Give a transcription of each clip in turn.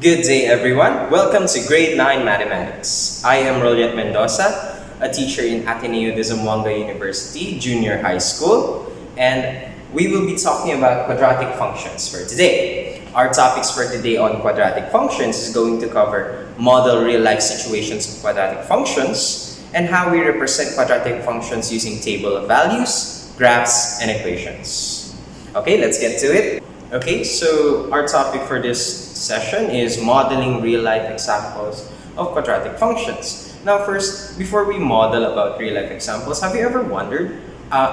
Good day, everyone. Welcome to Grade 9 Mathematics. I am Roliet Mendoza, a teacher in Ateneo de Zamboanga University Junior High School, and we will be talking about quadratic functions for today. Our topics for today on quadratic functions is going to cover model real-life situations of quadratic functions and how we represent quadratic functions using table of values, graphs, and equations. Okay, let's get to it. Okay, so our topic for this session is modeling real-life examples of quadratic functions. Now first, before we model about real-life examples, have you ever wondered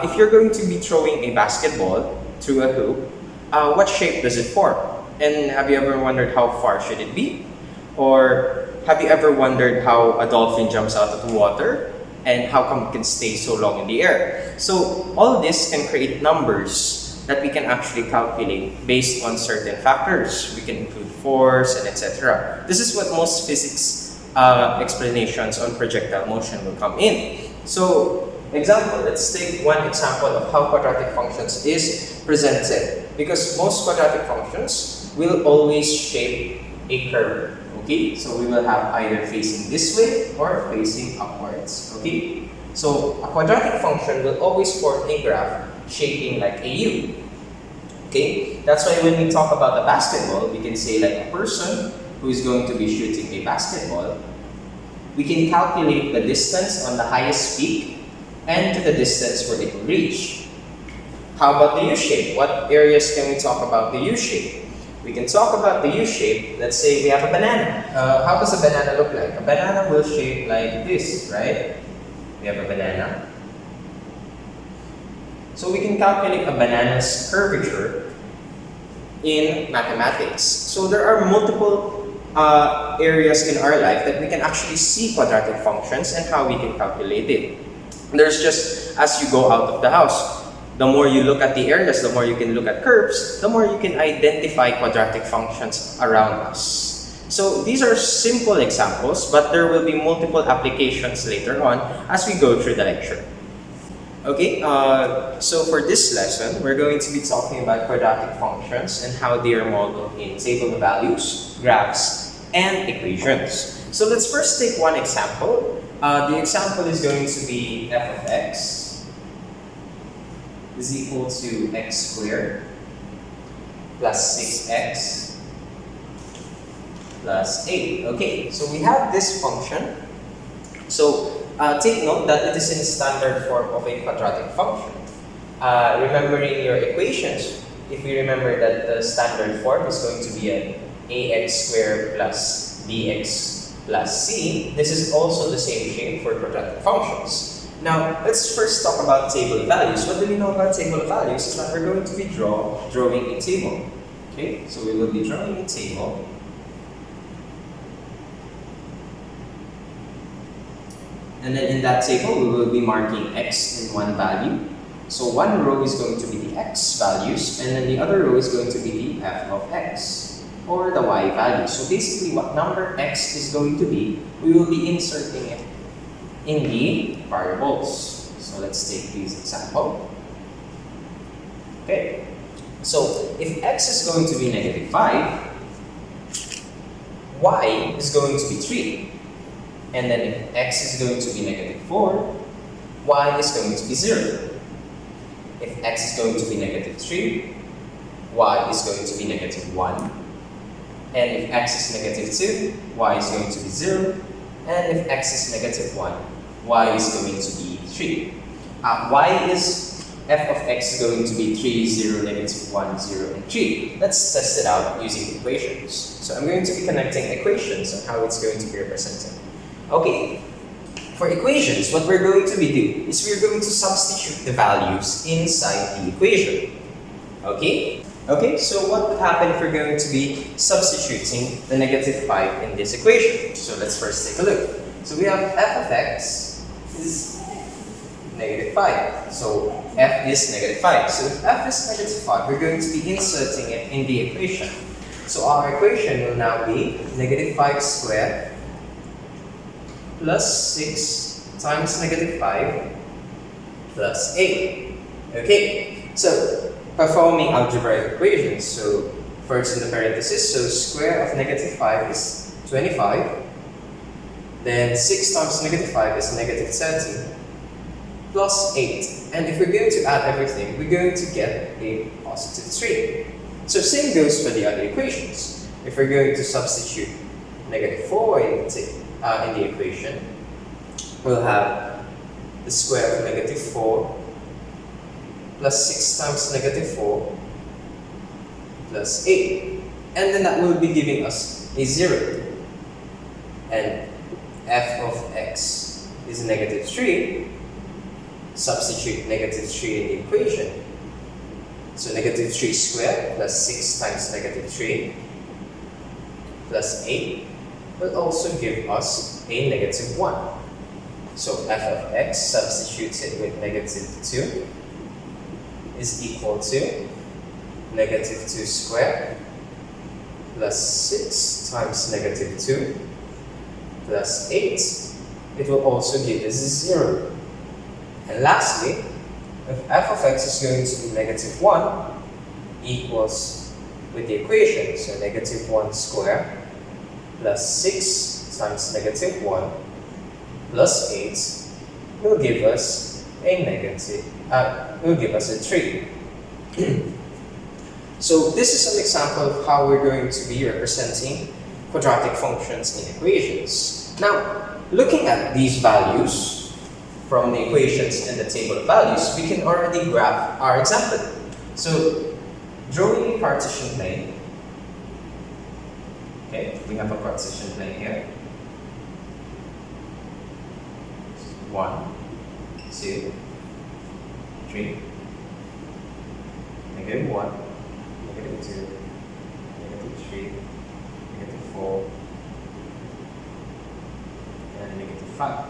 if you're going to be throwing a basketball through a hoop, what shape does it form? And have you ever wondered how far should it be? Or have you ever wondered how a dolphin jumps out of the water and how come it can stay so long in the air? So all this can create numbers that we can actually calculate based on certain factors. We can include force and etc. This is what most physics explanations on projectile motion will come in. So, example, let's take one example of how quadratic functions is presented. Because most quadratic functions will always shape a curve. Okay, so we will have either facing this way or facing upwards. Okay, so a quadratic function will always form a graph shaping like a U. Okay, that's why when we talk about a basketball, we can say like a person who is going to be shooting a basketball, we can calculate the distance on the highest peak and to the distance where it will reach. How about the U shape? What areas can we talk about the U shape? We can talk about the U shape. Let's say we have a banana. How does a banana look like? A banana will shape like this, right? We have a banana. So we can calculate a banana's curvature in mathematics. So there are multiple areas in our life that we can actually see quadratic functions and how we can calculate it. There's just, as you go out of the house, the more you look at the areas, the more you can look at curves, the more you can identify quadratic functions around us. So these are simple examples, but there will be multiple applications later on as we go through the lecture. Okay, so for this lesson, we're going to be talking about quadratic functions and how they are modeled in table of values, graphs, and equations. So let's first take one example. The example is going to be f of x is equal to x squared plus 6x plus 8. Okay, so we have this function. So take note that it is in standard form of a quadratic function. Remembering your equations, if we remember that the standard form is going to be ax squared plus bx plus c, this is also the same shape for quadratic functions. Now, let's first talk about table of values. What do we know about table of values? Is that we're going to be drawing a table. Okay, so we will be drawing a table. And then in that table, we will be marking x in one value. So one row is going to be the x values, and then the other row is going to be the f of x, or the y value. So basically, what number x is going to be, we will be inserting it in the variables. So let's take this example. Okay, so if x is going to be negative 5, y is going to be 3. And then if x is going to be negative 4, y is going to be 0. If x is going to be negative 3, y is going to be negative 1. And if x is negative 2, y is going to be 0. And if x is negative 1, y is going to be 3. Y is f of x is going to be 3, 0, negative 1, 0, and 3. Let's test it out using equations. So I'm going to be connecting equations on how it's going to be represented. Okay, for equations, what we're going to be doing is we're going to substitute the values inside the equation. Okay? Okay, so what would happen if we're going to be substituting the negative 5 in this equation? So let's first take a look. So we have f of x is negative 5. So f is negative 5. So if f is negative 5, we're going to be inserting it in the equation. So our equation will now be negative 5 squared plus 6 times negative 5 plus 8. Okay, so performing algebraic equations. So first in the parenthesis, so square of negative 5 is 25. Then 6 times negative 5 is negative 30 plus 8. And if we're going to add everything, we're going to get a positive 3. So same goes for the other equations. If we're going to substitute negative 4 in the equation, we'll have the square of negative 4 plus 6 times negative 4 plus 8. And then that will be giving us a 0. And f of x is negative 3. Substitute negative 3 in the equation. So negative 3 squared plus 6 times negative 3 plus 8 will also give us a negative 1. So f of x substituted with negative 2 is equal to negative 2 squared plus 6 times negative 2 plus 8. It will also give us a 0. And lastly, if f of x is going to be negative 1 equals with the equation, so negative 1 squared plus 6 times negative 1 plus 8 will give us a 3. So this is an example of how we're going to be representing quadratic functions in equations. Now, looking at these values from the equations and the table of values, we can already graph our example. So, drawing a partition plane. Okay, we have a partition plane here. 1, 2, 3, negative 1, negative 2, negative 3, negative 4, and negative 5.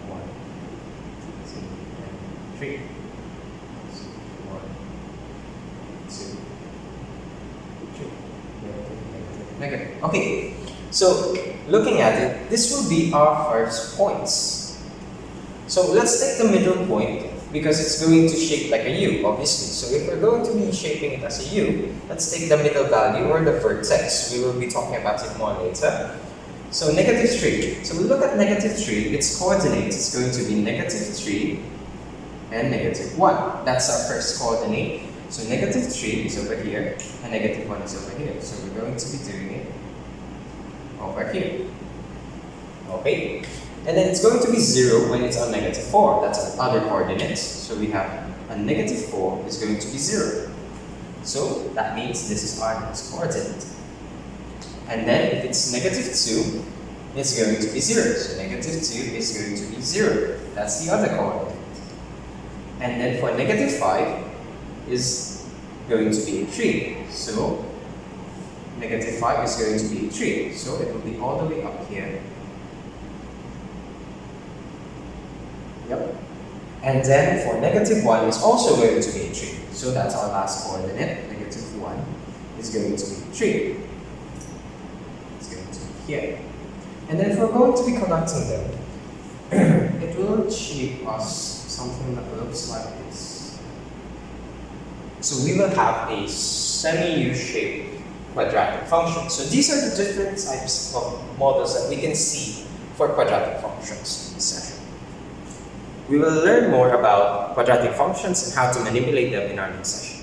1, 2, and 3. 1, 2, 3. Negative, negative. Okay, so looking at it, this will be our first points. So let's take the middle point because it's going to shape like a U, obviously. So if we're going to be shaping it as a U, let's take the middle value or the vertex. We will be talking about it more later. So negative 3. So we look at negative 3, its coordinates is going to be negative 3 and negative 1. That's our first coordinate. So negative 3 is over here and negative 1 is over here. So we're going to be doing it over here. Okay. And then it's going to be 0 when it's on negative 4. That's our other coordinates. So we have a negative 4 is going to be 0. So that means this is our next coordinate. And then if it's negative 2, it's going to be 0. So negative 2 is going to be 0. That's the other coordinate. And then for negative 5 is going to be a 3. So negative 5 is going to be a 3. So it will be all the way up here. Yep. And then for negative 1 is also going to be a 3. So that's our last coordinate. Negative 1 is going to be 3. It's going to be here. And then if we're going to be connecting them, it will shape us something that looks like this. So we will have a semi-U-shaped quadratic function. So these are the different types of models that we can see for quadratic functions in this session. We will learn more about quadratic functions and how to manipulate them in our next session.